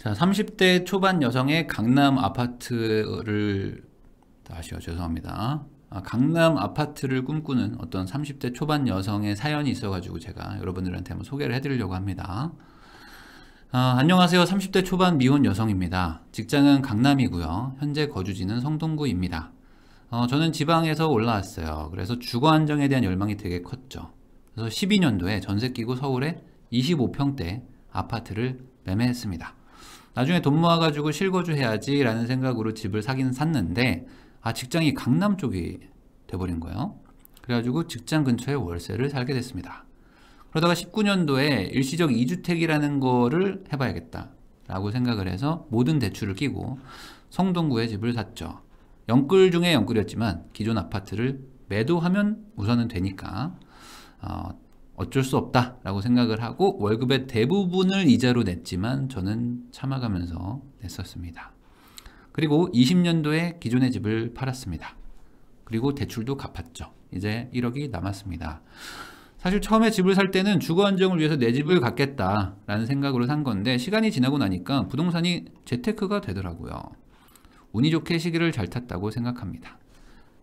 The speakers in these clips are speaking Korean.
자, 30대 초반 여성의 강남 아파트를 다시요, 죄송합니다. 강남 아파트를 꿈꾸는 어떤 30대 초반 여성의 사연이 있어가지고 제가 여러분들한테 한번 소개를 해드리려고 합니다. 안녕하세요. 30대 초반 미혼 여성입니다. 직장은 강남이고요. 현재 거주지는 성동구입니다. 저는 지방에서 올라왔어요. 그래서 주거 안정에 대한 열망이 되게 컸죠. 그래서 12년도에 전세 끼고 서울에 25평대 아파트를 매매했습니다. 나중에 돈 모아가지고 실거주 해야지 라는 생각으로 집을 사긴 샀는데 직장이 강남 쪽이 돼버린 거예요. 그래가지고 직장 근처에 월세를 살게 됐습니다. 그러다가 19년도에 일시적 2주택이라는 거를 해봐야겠다 라고 생각을 해서 모든 대출을 끼고 성동구에 집을 샀죠. 영끌 중에 영끌이었지만 기존 아파트를 매도하면 우선은 되니까 어쩔 수 없다 라고 생각을 하고 월급의 대부분을 이자로 냈지만 저는 참아가면서 냈었습니다. 그리고 20년도에 기존의 집을 팔았습니다. 그리고 대출도 갚았죠. 이제 1억이 남았습니다. 사실 처음에 집을 살 때는 주거 안정을 위해서 내 집을 갖겠다 라는 생각으로 산 건데 시간이 지나고 나니까 부동산이 재테크가 되더라고요. 운이 좋게 시기를 잘 탔다고 생각합니다.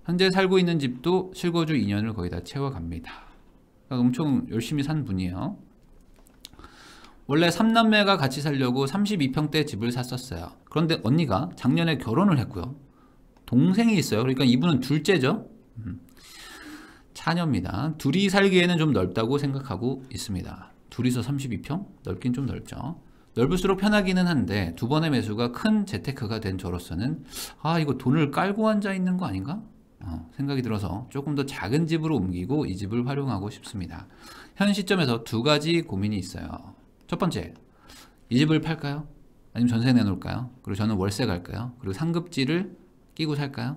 현재 살고 있는 집도 실거주 2년을 거의 다 채워갑니다. 엄청 열심히 산 분이에요. 원래 3남매가 같이 살려고 32평대 집을 샀었어요. 그런데 언니가 작년에 결혼을 했고요. 동생이 있어요. 그러니까 이분은 둘째죠. 차녀입니다. 둘이 살기에는 좀 넓다고 생각하고 있습니다. 둘이서 32평? 넓긴 좀 넓죠. 넓을수록 편하기는 한데 두 번의 매수가 큰 재테크가 된 저로서는 이거 돈을 깔고 앉아 있는 거 아닌가? 생각이 들어서 조금 더 작은 집으로 옮기고 이 집을 활용하고 싶습니다. 현 시점에서 두 가지 고민이 있어요. 첫 번째, 이 집을 팔까요? 아니면 전세 내놓을까요? 그리고 저는 월세 갈까요? 그리고 상급지를 끼고 살까요?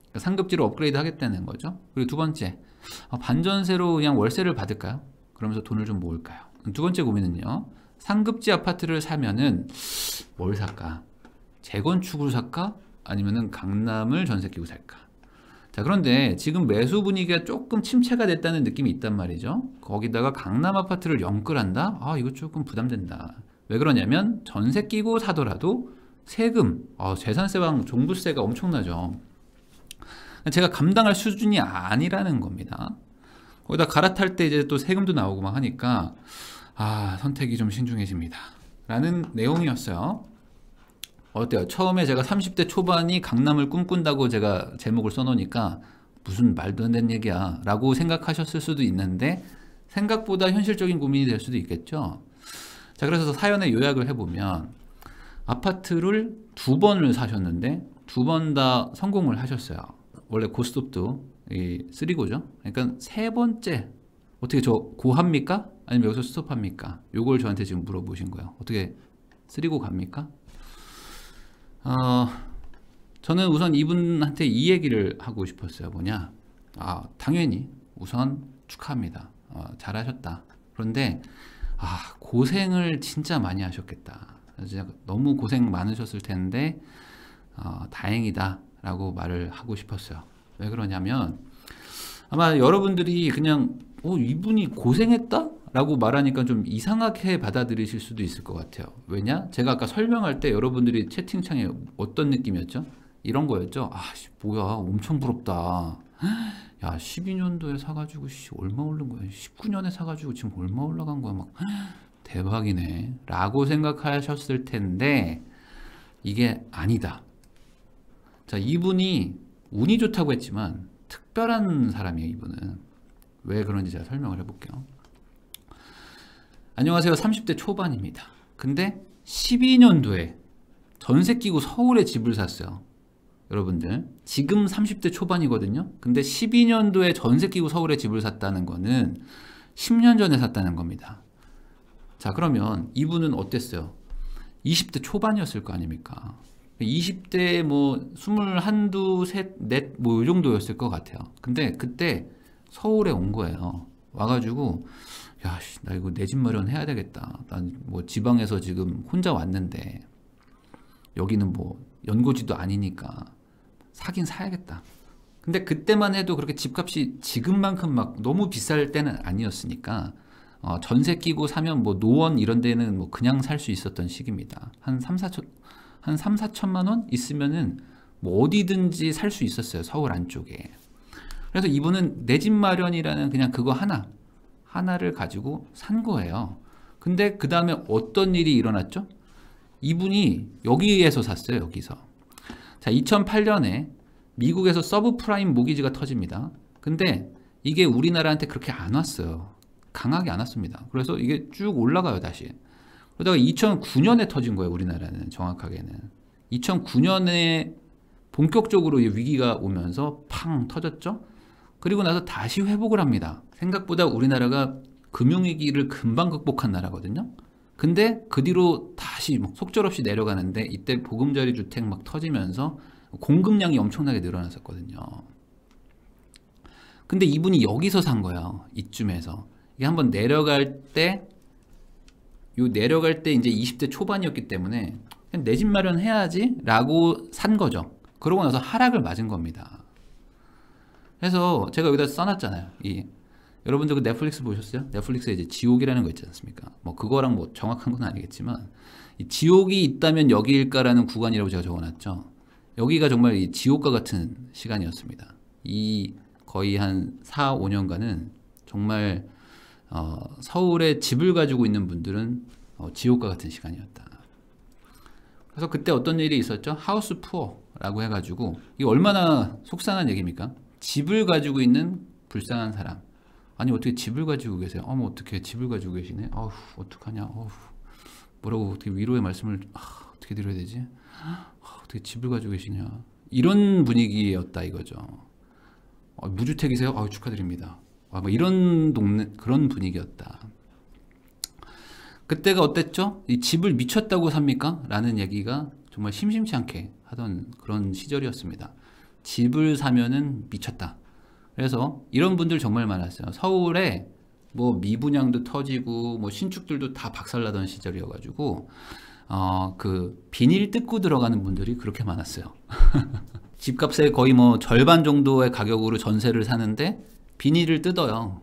그러니까 상급지로 업그레이드 하겠다는 거죠. 그리고 두 번째, 반전세로 그냥 월세를 받을까요? 그러면서 돈을 좀 모을까요? 두 번째 고민은요, 상급지 아파트를 사면은 뭘 살까? 재건축을 살까? 아니면은 강남을 전세 끼고 살까? 자, 그런데 지금 매수 분위기가 조금 침체가 됐다는 느낌이 있단 말이죠. 거기다가 강남 아파트를 영끌한다? 이거 조금 부담된다. 왜 그러냐면 전세 끼고 사더라도 세금, 재산세랑 종부세가 엄청나죠. 제가 감당할 수준이 아니라는 겁니다. 거기다 갈아탈 때 이제 또 세금도 나오고 막 하니까 선택이 좀 신중해집니다 라는 내용이었어요. 어때요? 처음에 제가 30대 초반이 강남을 꿈꾼다고 제가 제목을 써놓으니까 무슨 말도 안 되는 얘기야 라고 생각하셨을 수도 있는데 생각보다 현실적인 고민이 될 수도 있겠죠. 자, 그래서 사연의 요약을 해보면 아파트를 두 번을 사셨는데 두 번 다 성공을 하셨어요. 원래 고스톱도 3고죠. 그러니까 세 번째 어떻게 저 고합니까? 아니면 여기서 스톱합니까? 요걸 저한테 지금 물어보신 거예요. 어떻게 3고 갑니까? 저는 우선 이분한테 이 얘기를 하고 싶었어요. 뭐냐? 당연히 우선 축하합니다. 잘하셨다. 그런데 고생을 진짜 많이 하셨겠다. 진짜 너무 고생 많으셨을 텐데 다행이다 라고 말을 하고 싶었어요. 왜 그러냐면 아마 여러분들이 그냥 이분이 고생했다? 라고 말하니까 좀 이상하게 받아들이실 수도 있을 것 같아요. 왜냐? 제가 아까 설명할 때 여러분들이 채팅창에 어떤 느낌이었죠? 이런 거였죠? 뭐야, 엄청 부럽다. 야, 12년도에 사가지고 얼마 오른 거야? 19년에 사가지고 지금 얼마 올라간 거야? 막 대박이네 라고 생각하셨을 텐데 이게 아니다. 자, 이분이 운이 좋다고 했지만 특별한 사람이에요. 이분은 왜 그런지 제가 설명을 해볼게요. 안녕하세요. 30대 초반입니다. 근데 12년도에 전세 끼고 서울에 집을 샀어요. 여러분들 지금 30대 초반이거든요. 근데 12년도에 전세 끼고 서울에 집을 샀다는 거는 10년 전에 샀다는 겁니다. 자, 그러면 이분은 어땠어요? 20대 초반이었을 거 아닙니까? 20대 뭐 21, 셋, 넷 뭐 이 정도였을 것 같아요. 근데 그때 서울에 온 거예요. 와가지고 야, 나 이거 내 집 마련해야 되겠다. 난 뭐 지방에서 지금 혼자 왔는데 여기는 뭐 연고지도 아니니까 사긴 사야겠다. 근데 그때만 해도 그렇게 집값이 지금만큼 막 너무 비쌀 때는 아니었으니까 전세 끼고 사면 뭐 노원 이런 데는 뭐 그냥 살 수 있었던 시기입니다. 한 4천만 원 있으면은 뭐 어디든지 살 수 있었어요. 서울 안쪽에. 그래서 이분은 내 집 마련이라는 그냥 그거 하나를 가지고 산 거예요. 근데 그 다음에 어떤 일이 일어났죠? 이분이 여기에서 샀어요. 여기서. 자, 2008년에 미국에서 서브프라임 모기지가 터집니다. 근데 이게 우리나라한테 그렇게 안 왔어요. 강하게 안 왔습니다. 그래서 이게 쭉 올라가요, 다시. 그러다가 2009년에 터진 거예요, 우리나라는. 정확하게는 2009년에 본격적으로 위기가 오면서 팡 터졌죠. 그리고 나서 다시 회복을 합니다. 생각보다 우리나라가 금융위기를 금방 극복한 나라거든요. 근데 그 뒤로 다시 속절없이 내려가는데, 이때 보금자리 주택 막 터지면서 공급량이 엄청나게 늘어났었거든요. 근데 이분이 여기서 산 거예요. 이쯤에서. 이게 한번 내려갈 때 이제 20대 초반이었기 때문에 내 집 마련해야지 라고 산 거죠. 그러고 나서 하락을 맞은 겁니다. 그래서 제가 여기다 써놨잖아요. 여러분들 그 넷플릭스 보셨어요? 넷플릭스에 이제 지옥이라는 거 있지 않습니까? 뭐 그거랑 뭐 정확한 건 아니겠지만, 이 지옥이 있다면 여기일까라는 구간이라고 제가 적어놨죠. 여기가 정말 이 지옥과 같은 시간이었습니다. 이 거의 한 4, 5년간은 정말 서울에 집을 가지고 있는 분들은 지옥과 같은 시간이었다. 그래서 그때 어떤 일이 있었죠? 하우스 푸어라고 해가지고, 이게 얼마나 속상한 얘기입니까? 집을 가지고 있는 불쌍한 사람. 아니 어떻게 집을 가지고 계세요? 어머 어떻게 집을 가지고 계시네? 어휴 어떡하냐? 어휴 뭐라고 어떻게 위로의 말씀을 어떻게 드려야 되지? 어떻게 집을 가지고 계시냐? 이런 분위기였다 이거죠. 무주택이세요? 축하드립니다. 뭐 이런 동네 그런 분위기였다. 그때가 어땠죠? 이 집을 미쳤다고 삽니까? 라는 얘기가 정말 심심치 않게 하던 그런 시절이었습니다. 집을 사면은 미쳤다. 그래서 이런 분들 정말 많았어요. 서울에 뭐 미분양도 터지고 뭐 신축들도 다 박살나던 시절이어가지고 그 비닐 뜯고 들어가는 분들이 그렇게 많았어요. 집값의 거의 뭐 절반 정도의 가격으로 전세를 사는데 비닐을 뜯어요.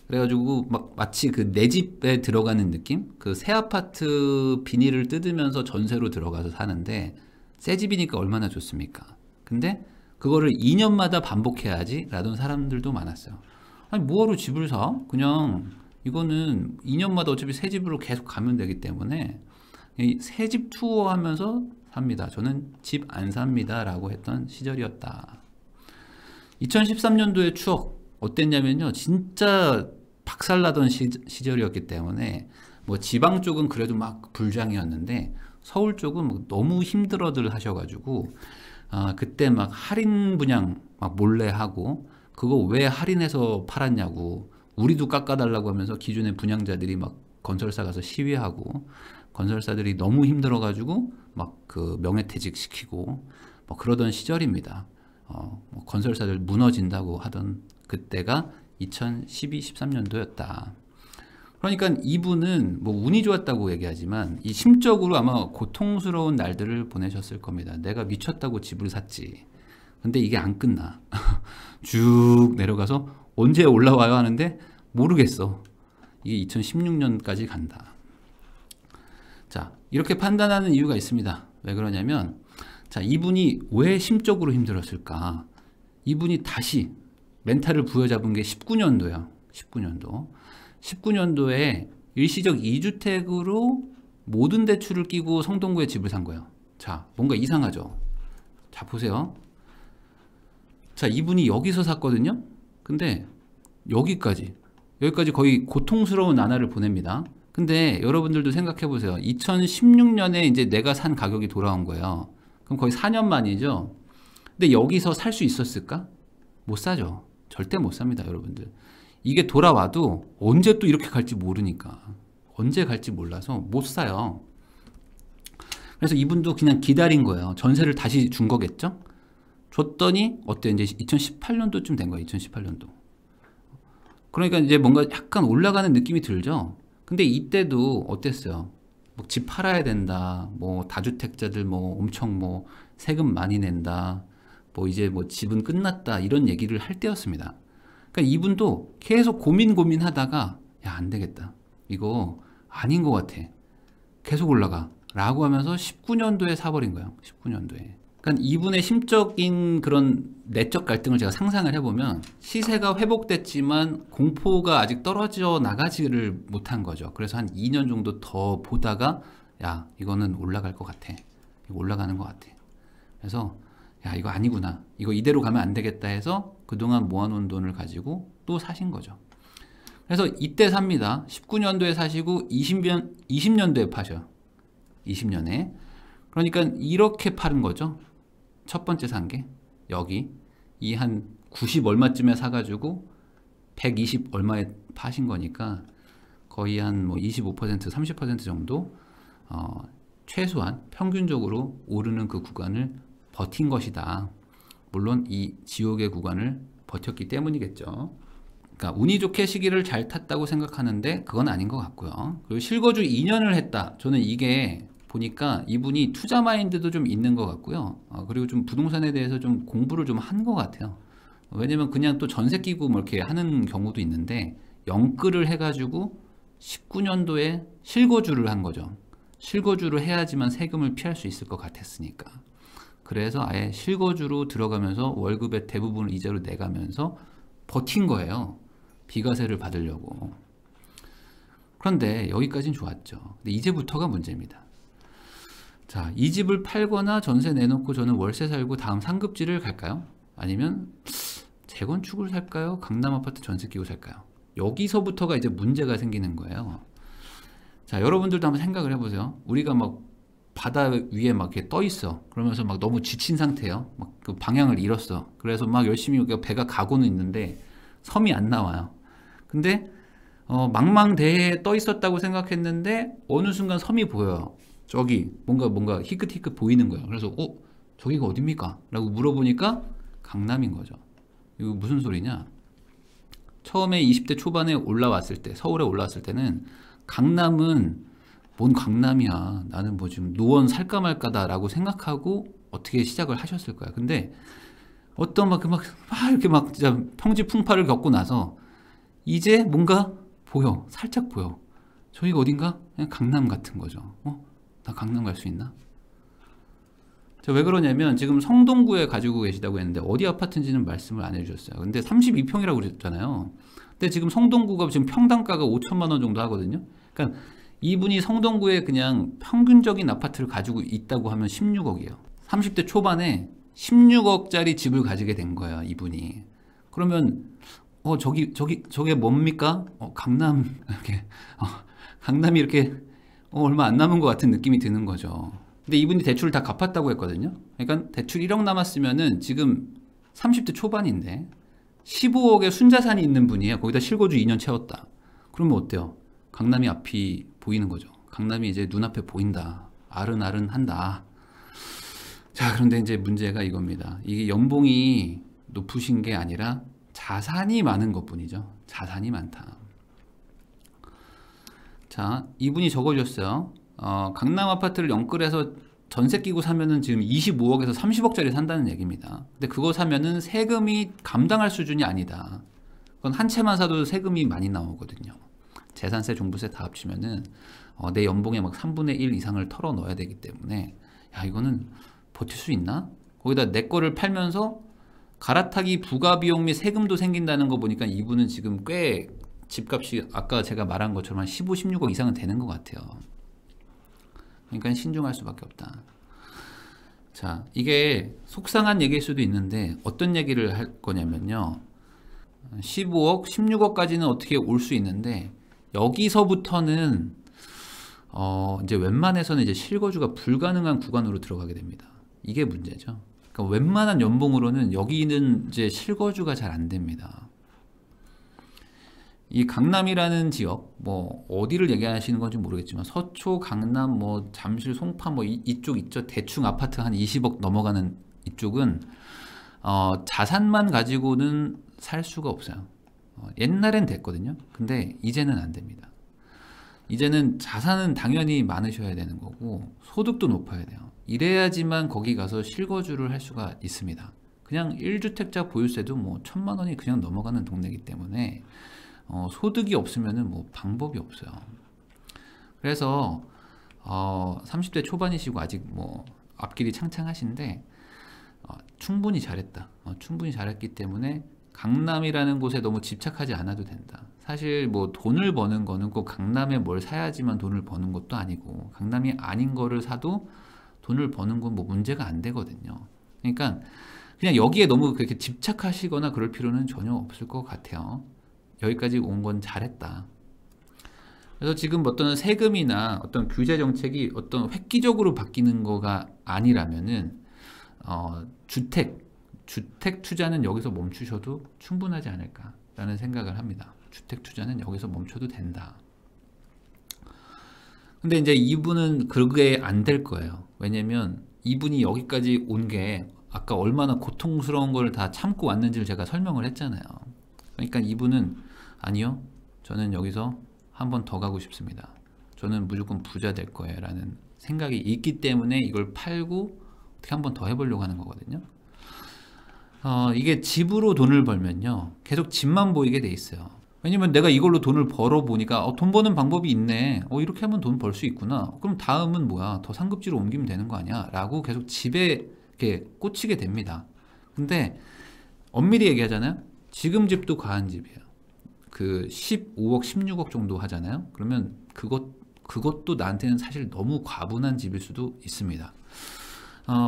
그래가지고 막 마치 그 내 집에 들어가는 느낌? 그 새 아파트 비닐을 뜯으면서 전세로 들어가서 사는데, 새 집이니까 얼마나 좋습니까? 근데 그거를 2년마다 반복해야지 라던 사람들도 많았어요. 아니 뭐하러 집을 사? 그냥 이거는 2년마다 어차피 새 집으로 계속 가면 되기 때문에 새 집 투어 하면서 삽니다. 저는 집 안 삽니다 라고 했던 시절이었다. 2013년도의 추억 어땠냐면요, 진짜 박살나던 시절이었기 때문에 뭐 지방 쪽은 그래도 막 불장이었는데 서울 쪽은 뭐 너무 힘들어들 하셔가지고 그때 막 할인 분양 막 몰래 하고, 그거 왜 할인해서 팔았냐고 우리도 깎아달라고 하면서 기존의 분양자들이 막 건설사 가서 시위하고, 건설사들이 너무 힘들어가지고 막 그 명예퇴직 시키고 뭐 그러던 시절입니다. 뭐 건설사들 무너진다고 하던 그때가 2012, 13년도였다. 그러니까 이분은 뭐 운이 좋았다고 얘기하지만 이 심적으로 아마 고통스러운 날들을 보내셨을 겁니다. 내가 미쳤다고 집을 샀지. 근데 이게 안 끝나. 쭉 내려가서 언제 올라와요 하는데 모르겠어. 이게 2016년까지 간다. 자, 이렇게 판단하는 이유가 있습니다. 왜 그러냐면, 자, 이분이 왜 심적으로 힘들었을까? 이분이 다시 멘탈을 부여잡은 게 19년도야. 19년도에 일시적 2주택으로 모든 대출을 끼고 성동구에 집을 산 거예요. 자, 뭔가 이상하죠? 자, 보세요. 자, 이분이 여기서 샀거든요. 근데 여기까지 거의 고통스러운 나날을 보냅니다. 근데 여러분들도 생각해 보세요. 2016년에 이제 내가 산 가격이 돌아온 거예요. 그럼 거의 4년 만이죠. 근데 여기서 살 수 있었을까? 못 사죠. 절대 못 삽니다, 여러분들. 이게 돌아와도 언제 또 이렇게 갈지 모르니까, 언제 갈지 몰라서 못 사요. 그래서 이분도 그냥 기다린 거예요. 전세를 다시 준 거겠죠? 줬더니 어때? 이제 2018년도쯤 된 거예요. 2018년도. 그러니까 이제 뭔가 약간 올라가는 느낌이 들죠. 근데 이때도 어땠어요? 뭐 집 팔아야 된다. 뭐 다주택자들 뭐 엄청 뭐 세금 많이 낸다. 뭐 이제 뭐 집은 끝났다. 이런 얘기를 할 때였습니다. 그러니까 이분도 계속 고민하다가 야, 안 되겠다. 이거 아닌 것 같아. 계속 올라가. 라고 하면서 19년도에 사버린 거예요. 19년도에. 그러니까 이분의 심적인 그런 내적 갈등을 제가 상상을 해보면 시세가 회복됐지만 공포가 아직 떨어져 나가지를 못한 거죠. 그래서 한 2년 정도 더 보다가 야, 이거는 올라갈 것 같아. 이거 올라가는 것 같아. 그래서 야, 이거 아니구나. 이거 이대로 가면 안 되겠다 해서 그동안 모아놓은 돈을 가지고 또 사신 거죠. 그래서 이때 삽니다. 19년도에 사시고 20년도에 파셔. 20년에. 그러니까 이렇게 파는 거죠. 첫 번째 산 게 여기 이 한 90 얼마쯤에 사가지고 120 얼마에 파신 거니까 거의 한 뭐 25% 30% 정도 최소한 평균적으로 오르는 그 구간을 버틴 것이다. 물론 이 지옥의 구간을 버텼기 때문이겠죠. 그러니까 운이 좋게 시기를 잘 탔다고 생각하는데 그건 아닌 것 같고요. 그리고 실거주 2년을 했다. 저는 이게 보니까 이분이 투자 마인드도 좀 있는 것 같고요. 그리고 좀 부동산에 대해서 좀 공부를 좀 한 것 같아요. 왜냐면 그냥 또 전세 끼고 뭐 이렇게 하는 경우도 있는데 영끌을 해가지고 19년도에 실거주를 한 거죠. 실거주를 해야지만 세금을 피할 수 있을 것 같았으니까. 그래서 아예 실거주로 들어가면서 월급의 대부분을 이자로 내가면서 버틴 거예요. 비과세를 받으려고. 그런데 여기까지는 좋았죠. 근데 이제부터가 문제입니다. 자, 이 집을 팔거나 전세 내놓고 저는 월세 살고 다음 상급지를 갈까요? 아니면 재건축을 살까요? 강남 아파트 전세 끼고 살까요? 여기서부터가 이제 문제가 생기는 거예요. 자, 여러분들도 한번 생각을 해보세요. 우리가 막 바다 위에 막 이렇게 떠 있어. 그러면서 막 너무 지친 상태예요. 막 그 방향을 잃었어. 그래서 막 열심히 배가 가고는 있는데 섬이 안 나와요. 근데 망망대해에 떠 있었다고 생각했는데 어느 순간 섬이 보여요. 저기 뭔가 희끗희끗 보이는 거예요. 그래서 저기가 어딥니까? 라고 물어보니까 강남인 거죠. 이거 무슨 소리냐? 처음에 20대 초반에 올라왔을 때, 서울에 올라왔을 때는 강남은 뭔 강남이야. 나는 뭐 지금 노원 살까 말까다라고 생각하고 어떻게 시작을 하셨을 거야. 근데 어떤 막 이렇게 막 진짜 평지풍파를 겪고 나서 이제 뭔가 보여. 살짝 보여. 저기가 어딘가? 그냥 강남 같은 거죠. 나 강남 갈 수 있나? 저 왜 그러냐면 지금 성동구에 가지고 계시다고 했는데 어디 아파트인지는 말씀을 안 해주셨어요. 근데 32평이라고 그랬잖아요. 근데 지금 성동구가 지금 평당가가 5천만 원 정도 하거든요. 그러니까 이분이 성동구에 그냥 평균적인 아파트를 가지고 있다고 하면 16억이에요. 30대 초반에 16억짜리 집을 가지게 된 거예요, 이분이. 그러면 저게 뭡니까? 강남 이렇게 강남이 이렇게 얼마 안 남은 것 같은 느낌이 드는 거죠. 근데 이분이 대출을 다 갚았다고 했거든요. 그러니까 대출 1억 남았으면은 지금 30대 초반인데 15억의 순자산이 있는 분이에요. 거기다 실거주 2년 채웠다. 그러면 어때요? 강남이 앞이 보이는 거죠. 강남이 이제 눈앞에 보인다. 아른아른한다. 자, 그런데 이제 문제가 이겁니다. 이게 연봉이 높으신 게 아니라 자산이 많은 것뿐이죠. 자산이 많다. 자, 이분이 적어주셨어요. 강남 아파트를 영끌해서 전세 끼고 사면은 지금 25억에서 30억짜리 산다는 얘기입니다. 근데 그거 사면은 세금이 감당할 수준이 아니다. 그건 한 채만 사도 세금이 많이 나오거든요. 재산세, 종부세 다 합치면은 내 연봉의 막 3분의 1 이상을 털어 넣어야 되기 때문에 야, 이거는 버틸 수 있나? 거기다 내 거를 팔면서 갈아타기 부가 비용 및 세금도 생긴다는 거 보니까 이분은 지금 꽤 집값이 아까 제가 말한 것처럼 한 15, 16억 이상은 되는 것 같아요. 그러니까 신중할 수밖에 없다. 자, 이게 속상한 얘기일 수도 있는데 어떤 얘기를 할 거냐면요. 15억, 16억까지는 어떻게 올 수 있는데 여기서부터는 이제 웬만해서는 이제 실거주가 불가능한 구간으로 들어가게 됩니다. 이게 문제죠. 그러니까 웬만한 연봉으로는 여기는 이제 실거주가 잘 안 됩니다. 이 강남이라는 지역, 뭐 어디를 얘기하시는 건지 모르겠지만 서초, 강남, 뭐 잠실, 송파 뭐 이쪽 있죠. 대충 아파트 한 20억 넘어가는 이쪽은 자산만 가지고는 살 수가 없어요. 옛날엔 됐거든요. 근데 이제는 안 됩니다. 이제는 자산은 당연히 많으셔야 되는 거고 소득도 높아야 돼요. 이래야지만 거기 가서 실거주를 할 수가 있습니다. 그냥 1주택자 보유세도 뭐 1,000만 원이 그냥 넘어가는 동네이기 때문에 소득이 없으면은 뭐 방법이 없어요. 그래서 30대 초반이시고 아직 뭐 앞길이 창창하신데 충분히 잘했다. 충분히 잘했기 때문에 강남이라는 곳에 너무 집착하지 않아도 된다. 사실 뭐 돈을 버는 거는 꼭 강남에 뭘 사야지만 돈을 버는 것도 아니고 강남이 아닌 거를 사도 돈을 버는 건 뭐 문제가 안 되거든요. 그러니까 그냥 여기에 너무 그렇게 집착하시거나 그럴 필요는 전혀 없을 것 같아요. 여기까지 온 건 잘했다. 그래서 지금 어떤 세금이나 어떤 규제 정책이 어떤 획기적으로 바뀌는 거가 아니라면은 주택 투자는 여기서 멈추셔도 충분하지 않을까라는 생각을 합니다. 주택 투자는 여기서 멈춰도 된다. 근데 이제 이분은 그게 안 될 거예요. 왜냐면 이분이 여기까지 온 게 아까 얼마나 고통스러운 걸 다 참고 왔는지를 제가 설명을 했잖아요. 그러니까 이분은 아니요, 저는 여기서 한 번 더 가고 싶습니다. 저는 무조건 부자 될 거예요 라는 생각이 있기 때문에 이걸 팔고 어떻게 한 번 더 해보려고 하는 거거든요. 이게 집으로 돈을 벌면요 계속 집만 보이게 돼 있어요. 왜냐면 내가 이걸로 돈을 벌어 보니까 돈 버는 방법이 있네, 이렇게 하면 돈 벌 수 있구나, 그럼 다음은 뭐야, 더 상급지로 옮기면 되는 거 아니야 라고 계속 집에 이렇게 꽂히게 됩니다. 근데 엄밀히 얘기하잖아요. 지금 집도 과한 집이에요. 그 15억 16억 정도 하잖아요. 그러면 그것도 나한테는 사실 너무 과분한 집일 수도 있습니다.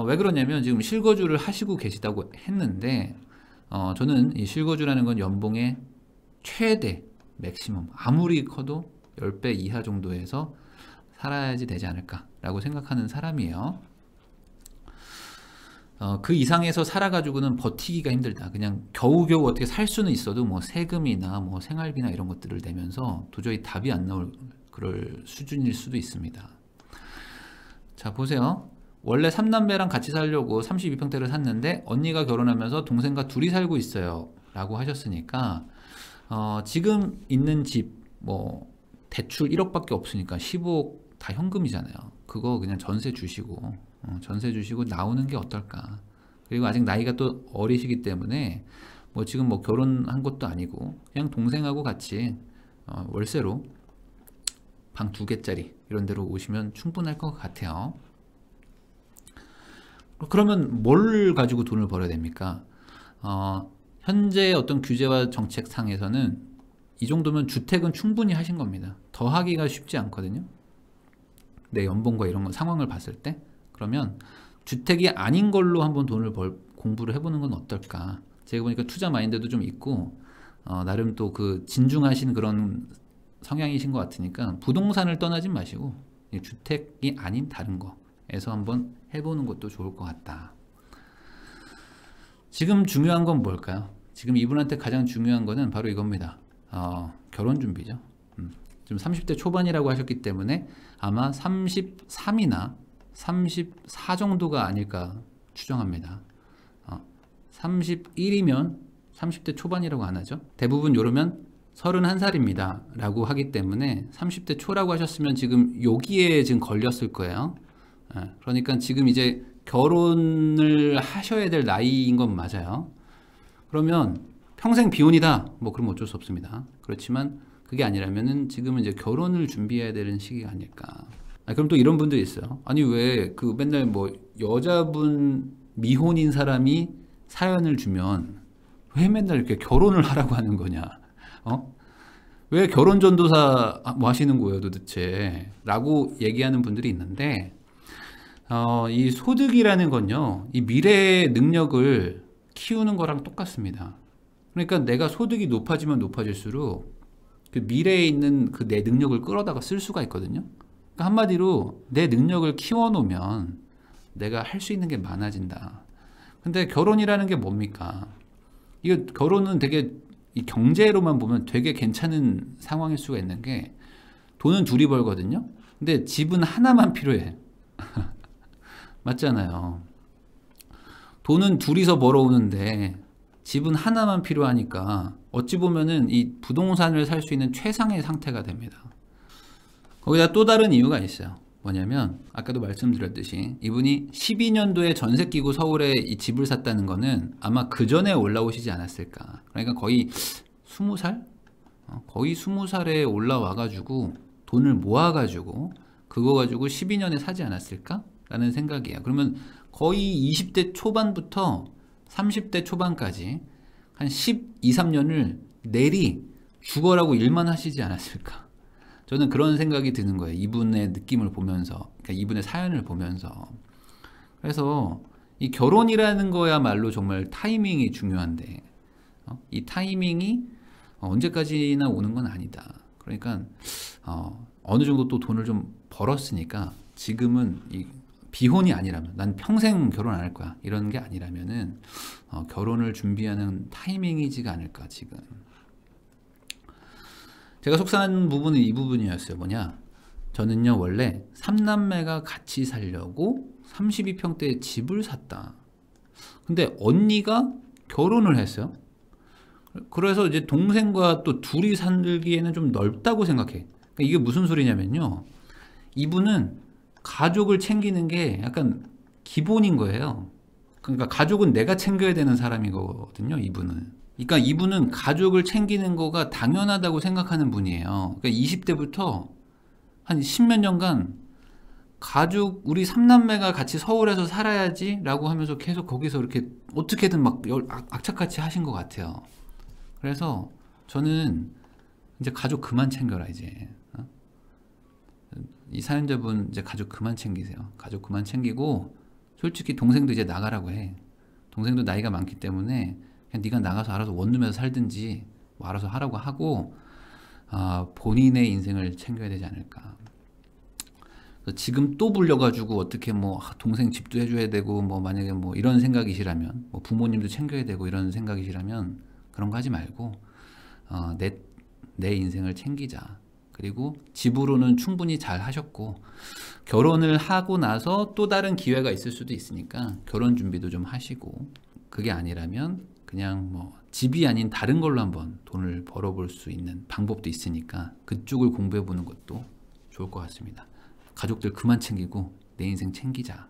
왜 그러냐면 지금 실거주를 하시고 계시다고 했는데 저는 이 실거주라는 건 연봉의 최대 맥시멈 아무리 커도 10배 이하 정도에서 살아야지 되지 않을까 라고 생각하는 사람이에요. 그 이상에서 살아가지고는 버티기가 힘들다. 그냥 겨우겨우 어떻게 살 수는 있어도 뭐 세금이나 뭐 생활비나 이런 것들을 내면서 도저히 답이 안 나올 그럴 수준일 수도 있습니다. 자, 보세요. 원래 3남매랑 같이 살려고 32평대를 샀는데 언니가 결혼하면서 동생과 둘이 살고 있어요 라고 하셨으니까 지금 있는 집 뭐 대출 1억밖에 없으니까 15억 다 현금이잖아요. 그거 그냥 전세 주시고 나오는 게 어떨까. 그리고 아직 나이가 또 어리시기 때문에 뭐 지금 뭐 결혼한 것도 아니고 그냥 동생하고 같이 월세로 방 2개짜리 이런 데로 오시면 충분할 것 같아요. 그러면 뭘 가지고 돈을 벌어야 됩니까? 현재 어떤 규제와 정책상에서는 이 정도면 주택은 충분히 하신 겁니다. 더 하기가 쉽지 않거든요. 내 연봉과 이런 거 상황을 봤을 때. 그러면 주택이 아닌 걸로 한번 돈을 공부를 해보는 건 어떨까. 제가 보니까 투자 마인드도 좀 있고 나름 또 그 진중하신 그런 성향이신 것 같으니까 부동산을 떠나지 마시고 주택이 아닌 다른 거에서 한번 해보는 것도 좋을 것 같다. 지금 중요한 건 뭘까요? 지금 이분한테 가장 중요한 거는 바로 이겁니다. 결혼 준비죠. 지금 30대 초반이라고 하셨기 때문에 아마 33이나 34 정도가 아닐까 추정합니다. 31이면 30대 초반이라고 안 하죠. 대부분 요러면 31살입니다 라고 하기 때문에 30대 초라고 하셨으면 지금 여기에 지금 걸렸을 거예요. 그러니까 지금 이제 결혼을 하셔야 될 나이인 건 맞아요. 그러면 평생 비혼이다 뭐 그러면 어쩔 수 없습니다. 그렇지만 그게 아니라면은 지금은 이제 결혼을 준비해야 되는 시기가 아닐까. 그럼 또 이런 분들이 있어요. 아니 왜 그 맨날 뭐 여자분 미혼인 사람이 사연을 주면 왜 맨날 이렇게 결혼을 하라고 하는 거냐? 왜 결혼 전도사 뭐 하시는 거예요 도대체? 라고 얘기하는 분들이 있는데 이 소득이라는 건요, 이 미래의 능력을 키우는 거랑 똑같습니다. 그러니까 내가 소득이 높아지면 높아질수록 그 미래에 있는 그 내 능력을 끌어다가 쓸 수가 있거든요. 그러니까 한마디로 내 능력을 키워놓으면 내가 할 수 있는 게 많아진다. 근데 결혼이라는 게 뭡니까? 이거 결혼은 되게 이 경제로만 보면 되게 괜찮은 상황일 수가 있는 게 돈은 둘이 벌거든요. 근데 집은 하나만 필요해. 맞잖아요. 돈은 둘이서 벌어오는데 집은 하나만 필요하니까 어찌 보면은 이 부동산을 살 수 있는 최상의 상태가 됩니다. 거기다 또 다른 이유가 있어요. 뭐냐면 아까도 말씀드렸듯이 이분이 12년도에 전세 끼고 서울에 이 집을 샀다는 거는 아마 그 전에 올라오시지 않았을까. 그러니까 거의 20살? 거의 20살에 올라와 가지고 돈을 모아 가지고 그거 가지고 12년에 사지 않았을까? 라는 생각이에요. 그러면 거의 20대 초반부터 30대 초반까지 한 12, 3년을 내리 죽어라고 일만 하시지 않았을까? 저는 그런 생각이 드는 거예요. 이분의 느낌을 보면서, 그러니까 이분의 사연을 보면서. 그래서 이 결혼이라는 거야말로 정말 타이밍이 중요한데, 이 타이밍이 언제까지나 오는 건 아니다. 그러니까 어느 정도 또 돈을 좀 벌었으니까 지금은 이 비혼이 아니라면, 난 평생 결혼 안 할 거야, 이런 게 아니라면은 결혼을 준비하는 타이밍이지가 않을까 지금. 제가 속상한 부분은 이 부분이었어요. 뭐냐, 저는요 원래 3남매가 같이 살려고 32평대의 집을 샀다. 근데 언니가 결혼을 했어요. 그래서 이제 동생과 또 둘이 살기에는 좀 넓다고 생각해. 그러니까 이게 무슨 소리냐면요, 이분은 가족을 챙기는 게 약간 기본인 거예요. 그러니까 가족은 내가 챙겨야 되는 사람이거든요, 이분은. 그러니까 이분은 가족을 챙기는 거가 당연하다고 생각하는 분이에요. 그러니까 20대부터 한 10몇 년간 가족, 우리 3남매가 같이 서울에서 살아야지 라고 하면서 계속 거기서 이렇게 어떻게든 막 악착같이 하신 것 같아요. 그래서 저는 이제 가족 그만 챙겨라, 이제. 이 사연자분 이제 가족 그만 챙기세요. 가족 그만 챙기고, 솔직히 동생도 이제 나가라고 해. 동생도 나이가 많기 때문에 그냥 네가 나가서 알아서 원룸에서 살든지 뭐 알아서 하라고 하고, 본인의 인생을 챙겨야 되지 않을까. 지금 또 불려가지고 어떻게 뭐 동생 집도 해줘야 되고, 뭐 만약에 뭐 이런 생각이시라면, 뭐 부모님도 챙겨야 되고 이런 생각이시라면 그런 거 하지 말고 내 인생을 챙기자. 그리고 집으로는 충분히 잘 하셨고, 결혼을 하고 나서 또 다른 기회가 있을 수도 있으니까 결혼 준비도 좀 하시고, 그게 아니라면 그냥 뭐 집이 아닌 다른 걸로 한번 돈을 벌어볼 수 있는 방법도 있으니까 그쪽을 공부해 보는 것도 좋을 것 같습니다. 가족들 그만 챙기고 내 인생 챙기자.